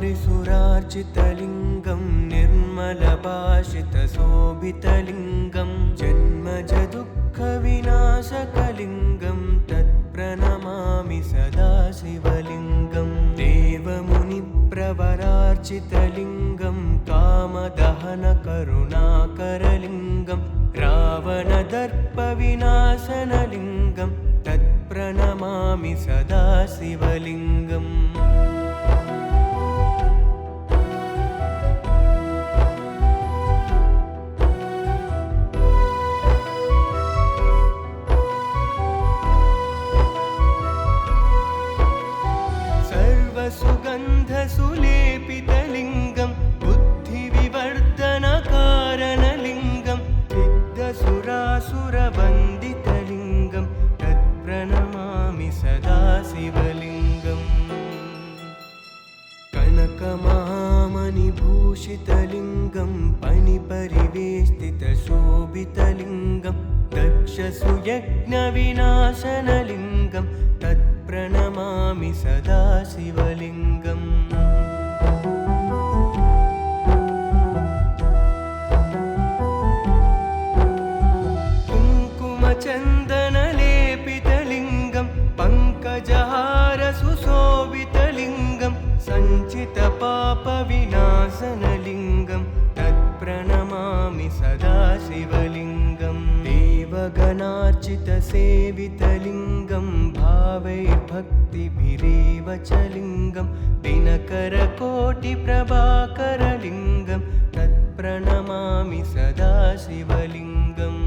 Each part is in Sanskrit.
ब्रह्ममुरारिसुरार्चितलिङ्गं निर्मलभाषितशोभितलिङ्गं जन्मजदुःखविनाशकलिङ्गं तत्प्रणमामि सदा शिवलिङ्गं देवमुनिप्रवरार्चितलिङ्गं कामदहनकरुणाकरलिङ्गं रावणदर्पविनाशनलिङ्गं तत्प्रणमामि सदा शिवलिङ्गम् सर्वसुगन्धसुलेपितलिङ्गं बुद्धिविवर्धनकारणलिङ्गं सिद्धसुरासुरवन्दितलिङ्गं तत्प्रणमामि सदा शिवलिङ्गम् कनकमहामणिभूषितलिङ्गं फणिपरिवेष्टितशोभितलिङ्गं दक्षसुयज्ञविनाशनलिङ्गं तत्प्रणमामि सदा शिवलिङ्गम् कुङ्कुमचन्दनलेपितलिङ्गं पङ्कजहारसुशोभितलिङ्गं सञ्चितपापविनाशनलिङ्गं तत्प्रणमामि सदा शिवलिङ्गम् देवगणार्चितसेवितलिङ्गं भावैर्भक्तिभिरेव च लिङ्गं दिनकरकोटिप्रभाकरलिङ्गं तत्प्रणमामि सदा शिवलिङ्गम्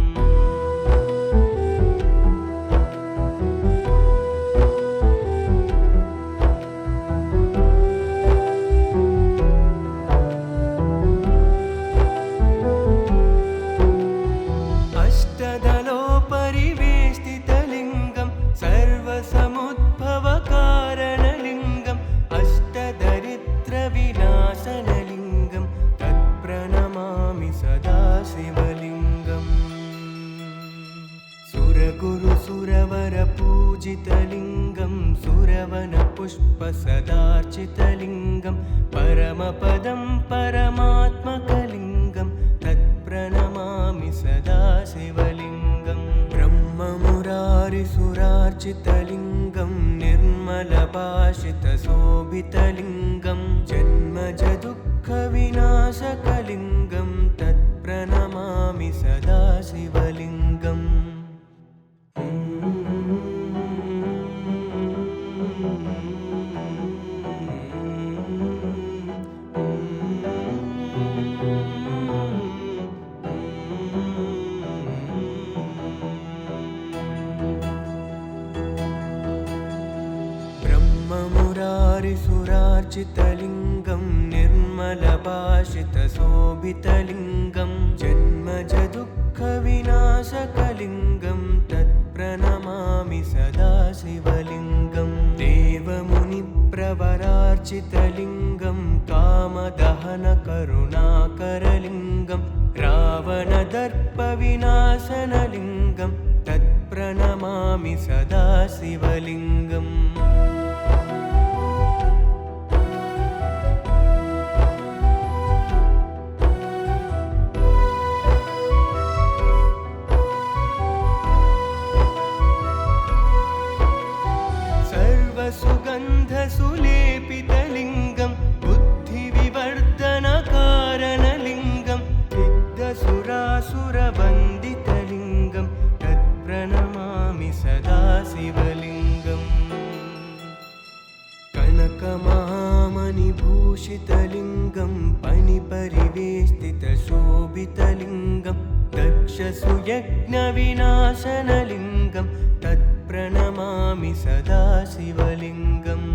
अष्टदलोपरिवेष्टितलिङ्गं सर्वसमुद्भवकारणलिङ्गं अष्टदरिद्रविनाशनलिङ्गं तत्प्रणमामि सदा शिवलिङ्गम् सुरगुरुसुरवरपूजितलिङ्गं सुरवनपुष्पसदार्चितलिङ्गं परमपदं परमात्मकलिङ्गं तत्प्रणमामि सदा शिवलिङ्गम् ब्रह्ममुरारिसुरार्चितलिङ्गं निर्मलभाषितशोभितलिङ्गं जन्मजदुःखविनाशकलिङ्गं तत्प्रणमामि सदा शिवलिङ्गम् ब्रह्ममुरारिसुरार्चितलिङ्गं निर्मलभाषितशोभितलिङ्गं जन्मजदुःखविनाशकलिङ्गं तत्प्रणमामि सदा शिवलिङ्गं देवमुनिप्रवरार्चितलिङ्गं कामदहनकरुणाकरलिङ्गं रावणदर्पविनाशनलिङ्गं तत्प्रणमामि सदा शिवलिङ्गम् सर्वसुगन्धसुलेपितलिङ्गं बुद्धिविवर्धनकारणलिङ्गं सिद्धसुरासुरवन्दितलिङ्गं तत्प्रणमामि सदा शिवलिङ्गम् कनकमहामणिभूषितलिङ्गं फणिपरिवेष्टितशोभितलिङ्गं दक्षसुयज्ञविनाशनलिङ्गं तत्प्रणमामि सदा शिवलिङ्गम्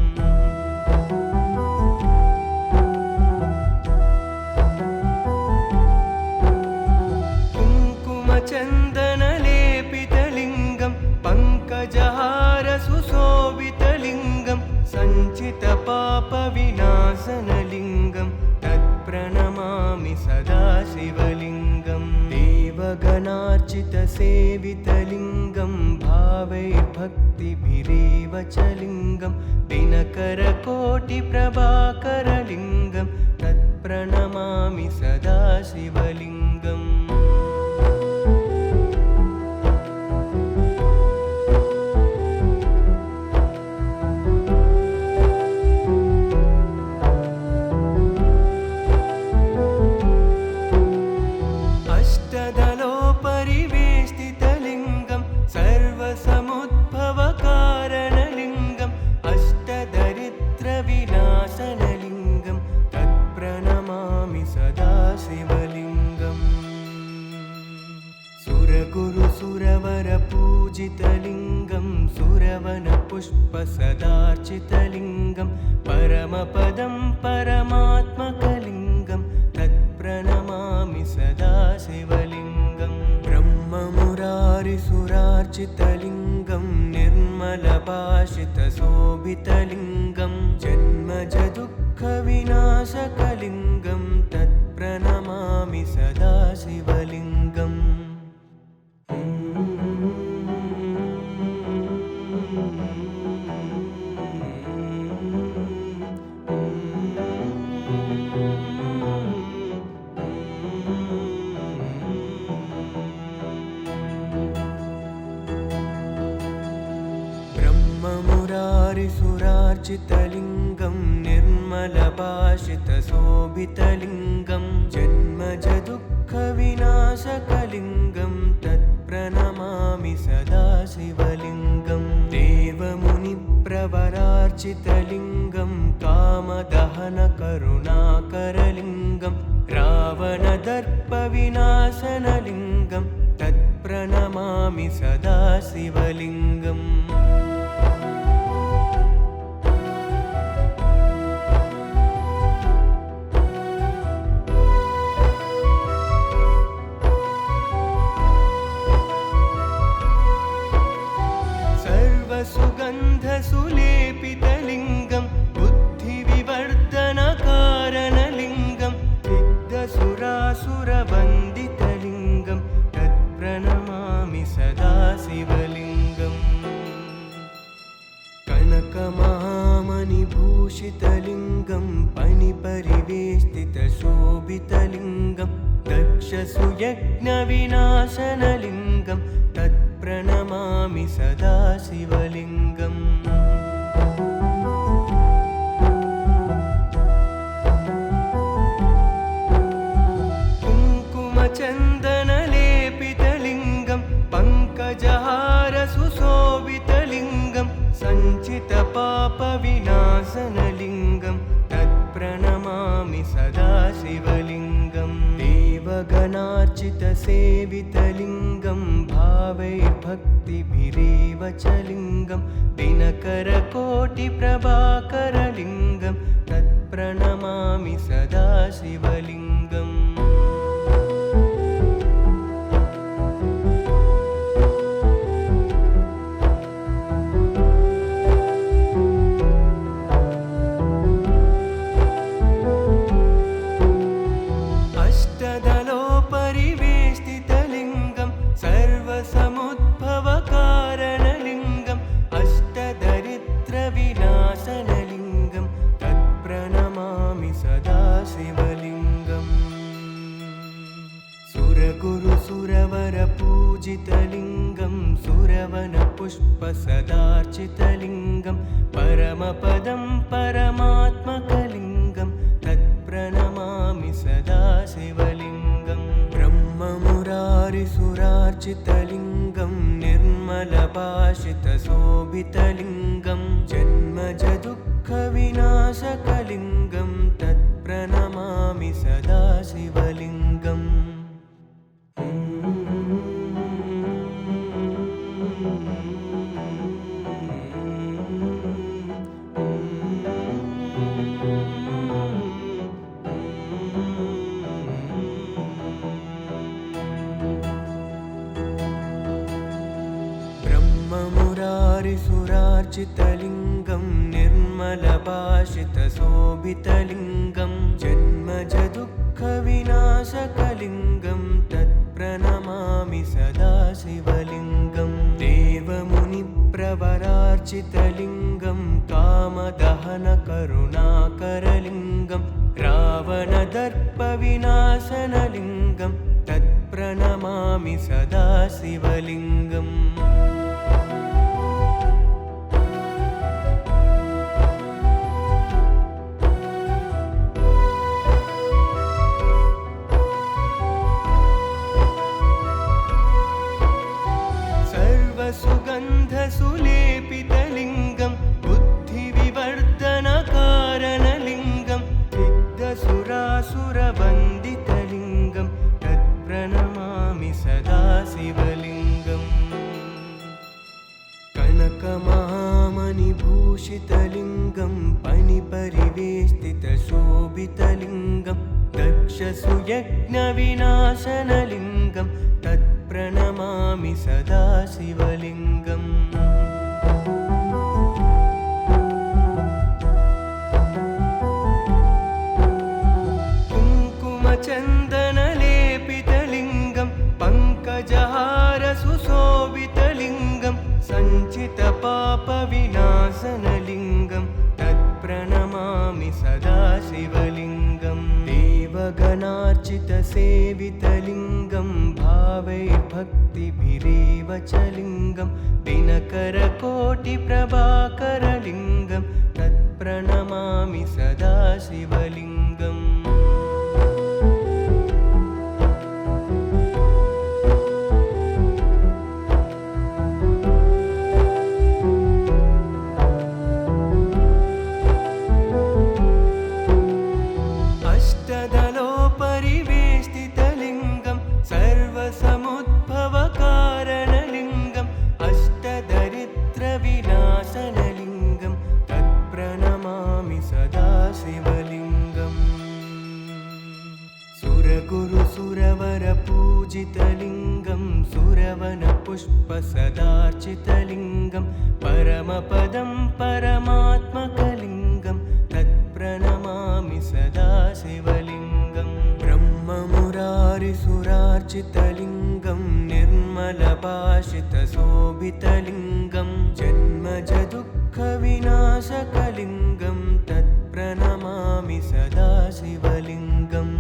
कुङ्कुमचन्दनलेपितलिङ्गं पङ्कजहारसुशोभितलिङ्गं सञ्चितपापविनाशनलिङ्गं तत्प्रणमामि सदा शिवलिङ्गं देवगणार्चितसेवितलिङ्गं भावैर्भक्तिभिरेव भिरेव च लिङ्गं दिनकरकोटिप्रभाकरलिङ्गं तत्प्रणमामि सदा शिवलिङ्गम् अष्टदलोपरिवेष्टितलिङ्गं सर्वसमुद्भवकारणलिङ्गम् अष्टदरिद्रविनाशनलिङ्गं तत्प्रणमामि सदा शिवलिङ्गम् सुरगुरुसुरवरपूजितलिङ्गं सुरवनपुष्पसदार्चितलिङ्गं परमपदं परमात्मकलिङ्गं तत्प्रणमामि सदा शिवलिङ्गम् ब्रह्ममुरारिसुरार्चितलिङ्गं निर्मलभाषितशोभितलिङ्गं जन्मजदुःखविनाशकलिङ्गं तत्प्रणमामि सदा शिवलिङ्गम् ब्रह्ममुरारिसुरार्चितलिङ्गं निर्मलभाषितशोभितलिङ्गं जन्मजदुःखविनाशकलिङ्गं तत्प्रणमामि सदा शिवलिङ्गम् देवमुनिप्रवरार्चितलिङ्गं कामदहनकरुणाकरलिङ्गं रावणदर्पविनाशनलिङ्गं तत्प्रणमामि सदा शिवलिङ्गम् सर्वसुगन्धसुलेपितलिङ्गं बुद्धिविवर्धनकारणलिङ्गं सिद्धसुरासुरवन्दितलिङ्गं तत्प्रणमामि सदा शिवलिङ्गम् कनकमहामणिभूषितलिङ्गं पणिपरिवेष्टितशोभितलिङ्गं दक्षसुयज्ञविनाशनलिङ्गं तत्प्रणमामि सदा शिवलिङ्गम् कुङ्कुमचन्दनलेपितलिङ्गं पङ्कजहारसुशोभितलिङ्गं सञ्चितपापविनाशनलिङ्गं तत्प्रणमामि सदा शिवलिङ्गम् देवगणार्चितसेवितलिङ्गं भावैर्भक्तिभिरेव च लिङ्गं दिनकरकोटिप्रभाकरलिङ्गं तत्प्रणमामि सदा शिवलिङ्गम् अष्टदलोपरिवेष्टितलिङ्गं सर्वसमुद्भवकारणलिङ्गम् अष्टदरिद्रविनाशनलिङ्गं तत्प्रणमामि सदा शिवलिङ्गम् सुरगुरुसुरवरपूजितलिङ्गं सुरवनपुष्पसदार्चितलिङ्गं परमपदं परमात्मकलिङ्गं तत्प्रणमामि सदा शिवलिङ्गम् ब्रह्ममुरारिसुरार्चितलिङ्गं निर्मलभाषितशोभितलिङ्गं जन्मजदुःखविनाशकलिङ्गं तत्प्रणमामि सदा शिवलिङ्गम् ब्रह्ममुरारिसुरार्चितलिङ्गं निर्मलभाषितशोभितलिङ्गं जन्मजदुःखविनाशकलिङ्गं तत्प्रणमामि सदा शिवलिङ्गम् देवमुनिप्र प्रवरार्चितलिङ्गं कामदहनकरुणाकरलिङ्गं रावणदर्पविनाशनलिङ्गं तत्प्रणमामि सदा शिवलिङ्गम् सुगन्धसुलेपितलिङ्गं बुद्धिविवर्धनकारणलिङ्गं सिद्धसुरासुरवन्दितलिङ्गं तत्प्रणमामि सदा शिवलिङ्गम् कनकमहामणिभूषितलिङ्गं फणिपरिवेष्टितशोभितलिङ्गं दक्षसुयज्ञविनाशनलिङ्गं तत्प्रणमामि सदा शिवलिङ्गम् कुङ्कुमचन्दनलेपितलिङ्गं पङ्कजहारसुशोभितलिङ्गं सञ्चितपापविनाशनलिङ्गं तत्प्रणमामि सदा शिवलिङ्गम् देवगणार्चितसेवितलिङ्गं भावैर्भक्तिभिरेव च लिङ्गं दिनकरकोटिप्रभाकरलिङ्गं तत्प्रणमामि सदा शिवलिङ्गम् अष्टदलोपरिवेष्टितलिङ्गं सर्वसमुद्भवकारणलिङ्गम् अष्टदरिद्रविनाशनलिङ्गं तत्प्रणमामि सदा शिवलिङ्गम् सुरगुरुसुरवरपूजितलिङ्गं सुरवनपुष्पसदार्चितलिङ्गं परमपदं परमात्मकलिङ्गं तत्प्रणमामि सदा शिवलिङ्गम् ब्रह्ममुरारिसुरार्चितलिङ्गं निर्मलभाषितशोभितलिङ्गं जन्मजदुःखविनाशकलिङ्गं तत्प्रणमामि सदा शिवलिङ्गम्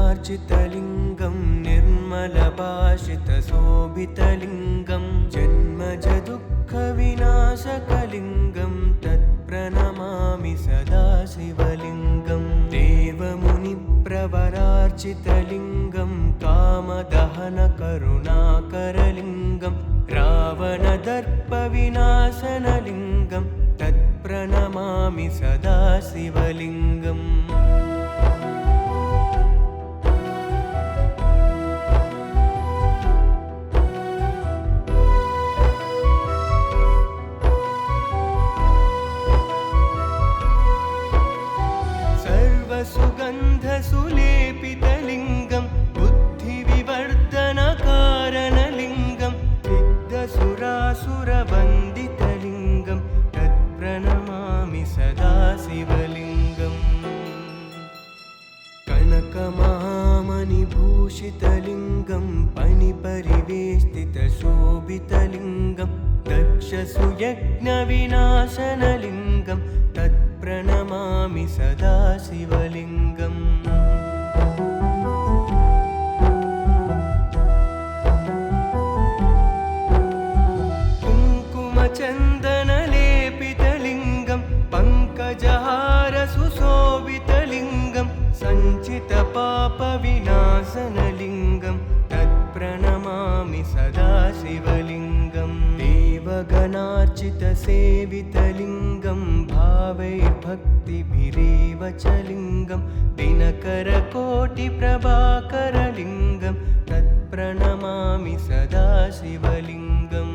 ब्रह्ममुरारिसुरार्चितलिङ्गं निर्मलभाषितशोभितलिङ्गं जन्मजदुःखविनाशकलिङ्गं तत्प्रणमामि सदा शिवलिङ्गम् देवमुनिप्रवरार्चितलिङ्गं कामदहनकरुणाकरलिङ्गं रावणदर्पविनाशनलिङ्गं तत्प्रणमामि सदा शिवलिङ्गम् सुगन्धसुलेपितलिङ्गं बुद्धिविवर्धनकारणलिङ्गं सिद्धसुरासुरवन्दितलिङ्गं तत्प्रणमामि सदा शिवलिङ्गम् कनकमहामणिभूषितलिङ्गं फणिपरिवेष्टितशोभितलिङ्गं दक्षसुयज्ञविनाशनलिङ्गं तत्प्रणमामि सदा शिवलिङ्गम् कुङ्कुमचन्दनलेपितलिङ्गं पङ्कजहारसुशोभितलिङ्गं सञ्चितपापविनाशनलिङ्गं तत्प्रणमामि सदा शिवलिङ्गम् देवगणार्चितसेवितलिङ्गं भावैर्भक्तिभिरेव च लिङ्गं दिनकरकोटिप्रभाकरलिङ्गं तत्प्रणमामि सदा शिवलिङ्गम्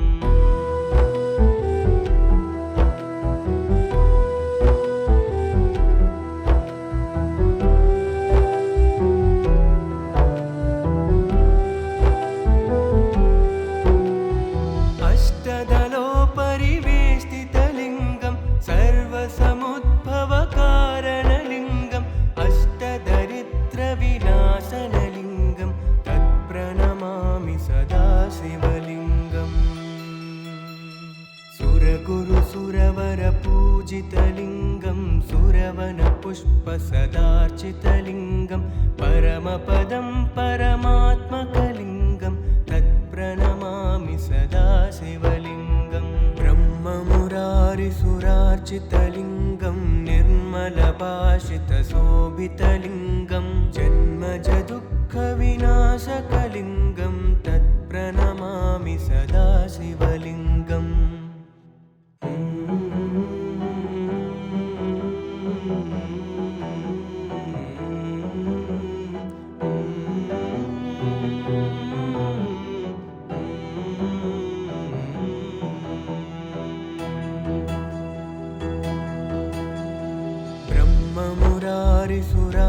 सुरवनपुष्पसदार्चितलिङ्गं परमपदं परमात्मकलिङ्गं तत्प्रणमामि सदा शिवलिङ्गं ब्रह्ममुरारिसुरार्चितलिङ्गं निर्मलभाषितशोभितलिङ्गं जन्मजदुःखविनाशकलिङ्गं तत्प्रणमामि सदा शिवलिङ्गम्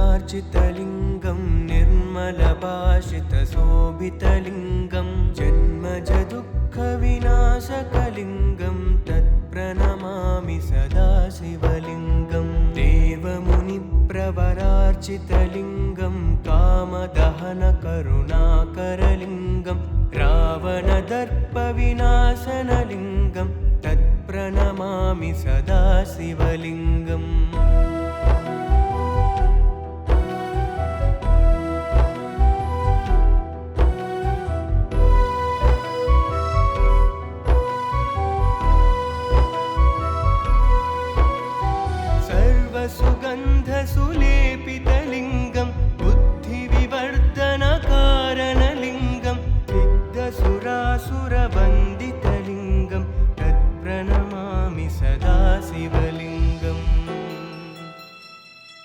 ब्रह्ममुरारिसुरार्चितलिङ्गं निर्मलभाषितशोभितलिङ्गं जन्मजदुःखविनाशकलिङ्गं तत्प्रणमामि सदा शिवलिङ्गं देवमुनिप्रवरार्चितलिङ्गं कामदहनकरुणाकरलिङ्गं रावणदर्पविनाशनलिङ्गं तत्प्रणमामि सदा शिवलिङ्गम् सुगन्धसुलेपितलिङ्गं बुद्धिविवर्धनकारणलिङ्गं सिद्धसुरासुरवन्दितलिङ्गं तत्प्रणमामि सदा शिवलिङ्गम्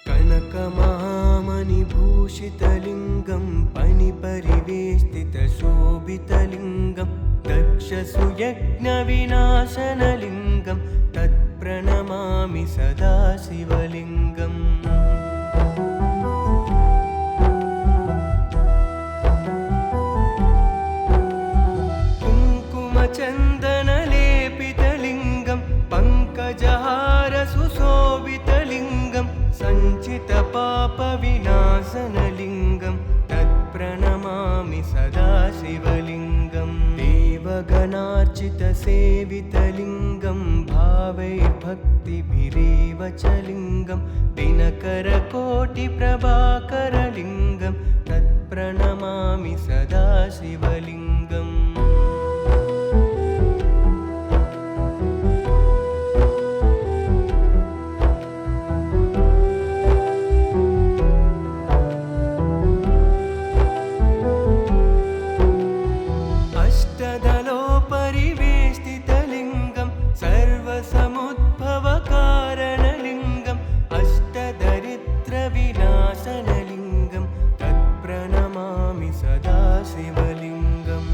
कनकमहामणिभूषितलिङ्गं फणिपरिवेष्टितशोभितलिङ्गं दक्षसुयज्ञविनाशनलिङ्गं तत्प्रणमामि सदा शिवलिङ्गम् कुङ्कुमचन्दनलेपितलिङ्गं पङ्कजहारसुशोभितलिङ्गं सञ्चितपापविनाशनलिङ्गं तत्प्रणमामि सदा शिवलिङ्गम् देवगणार्चितसेवितलिङ्गं भावैर्भक्तिभिरेव च लिङ्गं दिनकरकोटिप्रभाकरलिङ्गं तत्प्रणमामि सदा शिवलिङ्गम् अष्टदलोपरिवेष्टितलिङ्गं सर्वसमुद्भवकारणलिङ्गं अष्टदरिद्रविनाशनलिङ्गं तत्प्रणमामि सदा शिवलिङ्गम्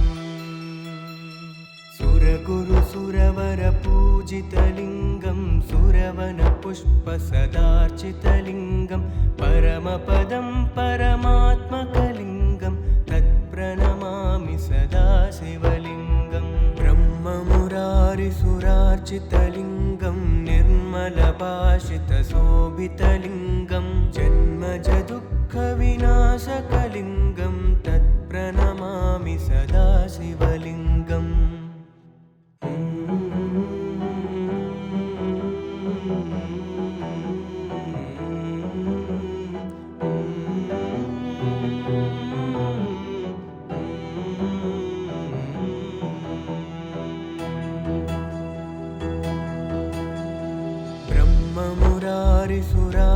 सुरगुरुसुरवरपूजितलिङ्गं सुरवनपुष्पसदार्चितलिङ्गं परमपदं परमात्मकलिङ्गं तत्प्रणमामि सदा शिवलिङ्गं ब्रह्ममुरारिसुरार्चितलिङ्गं निर्मलभाषितशोभितलिङ्गं जन्मजदुःखविनाशकलिङ्गं तत्प्रणमामि सदा शिवलिङ्गम्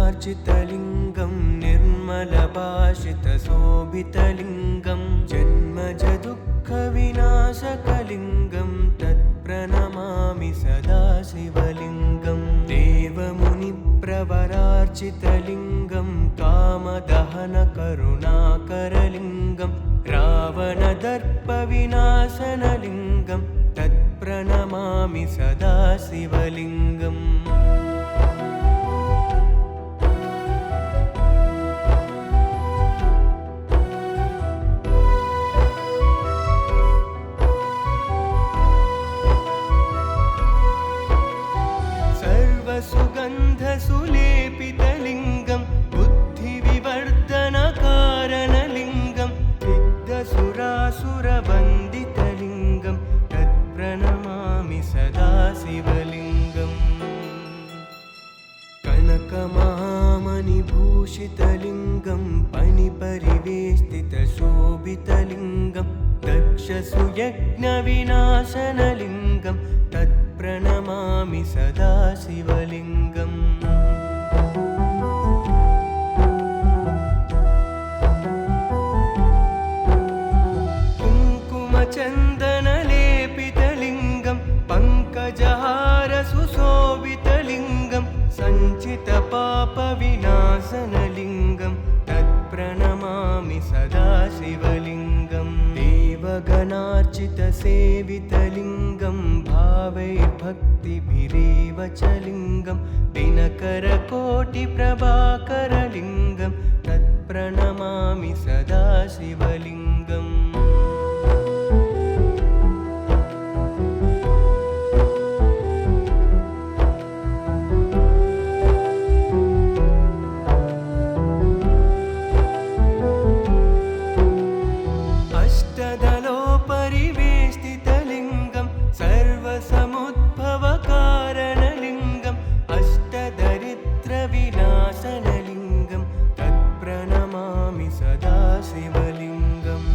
ब्रह्ममुरारिसुरार्चितलिङ्गं निर्मलभाषितशोभितलिङ्गं जन्मजदुःखविनाशकलिङ्गं तत्प्रणमामि सदा शिवलिङ्गं देवमुनिप्रवरार्चितलिङ्गं कामदहनकरुणाकरलिङ्गं रावणदर्पविनाशनलिङ्गं तत्प्रणमामि सदा शिवलिङ्गम् सुगन्धसुलेपितलिङ्गं बुद्धिविवर्धनकारणलिङ्गं सिद्धसुरासुरवन्दितलिङ्गं तत्प्रणमामि सदा शिवलिङ्गम् दक्षसुयज्ञविनाशनलिङ्गं दक्षसुयज्ञविनाशनलिङ्गं तत्प्रणमामि सदा शिवलिङ्गम् कुङ्कुमचन्दनलेपितलिङ्गं पङ्कजहारसुशोभितलिङ्गं सञ्चितपापविनाशनलिङ्गं तत्प्रणमामि सदा शिवलिङ्गं देवगणार्चितसेवितलिङ्गं भावैर्भक्तिभिरेव च लिङ्गं दिनकरकोटिप्रभाकरलिङ्गं तत्प्रणमामि सदा शिवलिङ्गम् अष्टदलोपरिवेष्टितलिङ्गं सर्वसमुद्भवकारणलिङ्गम् अष्टदरिद्रविनाशनलिङ्गं तत्प्रणमामि सदा शिवलिङ्गम्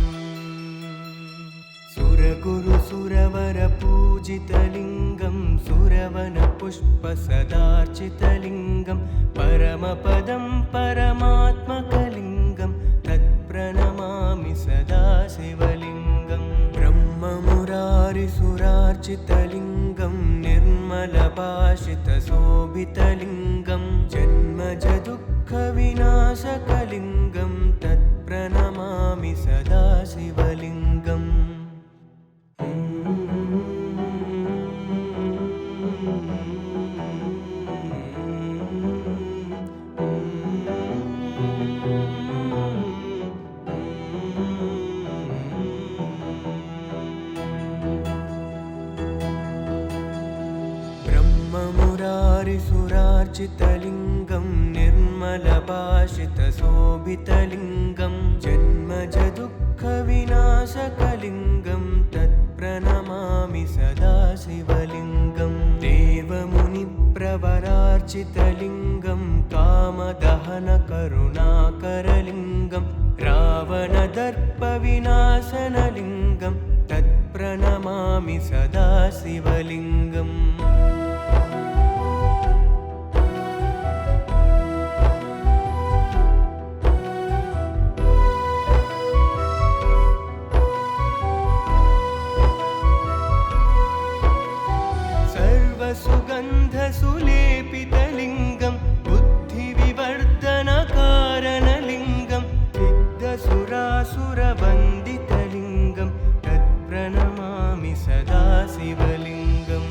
सुरगुरुसुरवरपूजितलिङ्गं सुरवनपुष्पसदार्चितलिङ्गं परमपदं परमात्मकलिङ्गं तत्प्रणमामि सदा शिवलिङ्गं ब्रह्ममुरारिसुरार्चितलिङ्गं निर्मलभाषितशोभितलिङ्गं जन्मजदुःखविनाशकलिङ्गं तत्प्रणमामि सदा शिवलिङ्गम् ब्रह्ममुरारिसुरार्चितलिङ्गं निर्मलभाषितशोभितलिङ्गं जन्मजदुःखविनाशकलिङ्गं तत्प्रणमामि सदा शिवलिङ्गं देवमुनिप्रवरार्चितलिङ्गं कामदहनकरुणाकरलिङ्गं रावणदर्पविनाशनलिङ्गं तत्प्रणमामि सदा शिवलिङ्गम् सर्वसुगन्धसुलेपितलिङ्गं बुद्धिविवर्धनकारणलिङ्गं सिद्धसुरासुरवन्दितलिङ्गं तत्प्रणमामि सदा शिवलिङ्गम्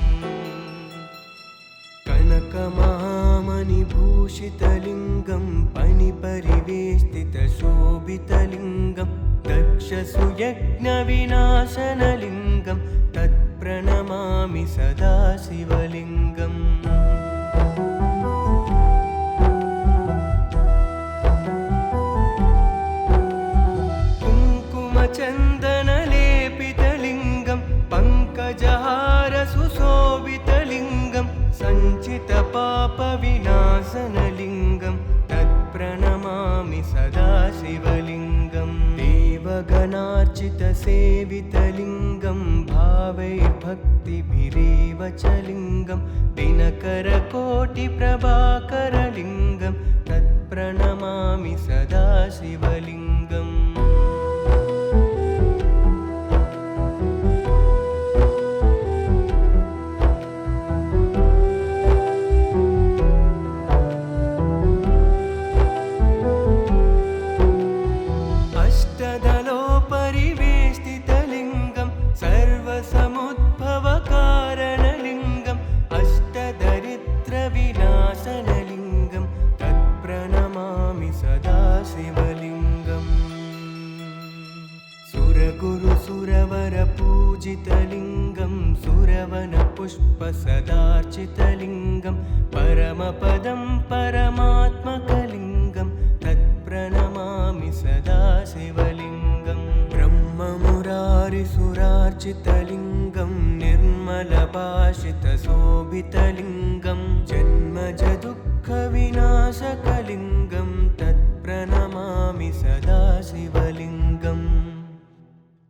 कनकमहामणिभूषितलिङ्गं फणिपरिवेष्टितशोभितलिङ्गं दक्षसुयज्ञविनाशनलिङ्गं तत्प्रणमामि सदा शिवलिङ्गम् कुङ्कुमचन्दनलेपितलिङ्गं पङ्कजहारसुशोभितलिङ्गं सञ्चितपापविनाशनलिङ्गं तत्प्रणमामि सदा शिवलिङ्गं देवगणार्चितसेवितलिङ्गं भावैर्भक्तिभिरेव च लिङ्गं दिनकरकोटिप्रभाकरलिङ्गं तत्प्रणमामि सदा शिवलिङ्गम् अष्टदलोपरिवेष्टितलिङ्गं सर्वसमुद्भवकारणलिङ्गम् अष्टदरिद्रविनाशनलिङ्गं तत्प्रणमामि सदा शिवलिङ्गम् सुरगुरुसुरवरपूजितलिङ्गं सुरवनपुष्पसदार्चितलिङ्गं परमपदं परमात्मकलिङ्गं तत्प्रणमामि सदा शिवलिङ्गं ब्रह्ममुरारिसुरार्चितलिङ्गं निर्मलभाषितशोभितलिङ्गं जन्मजदुःखविनाशकलिङ्गं तत्प्रणमामि सदा शिवलिङ्गम्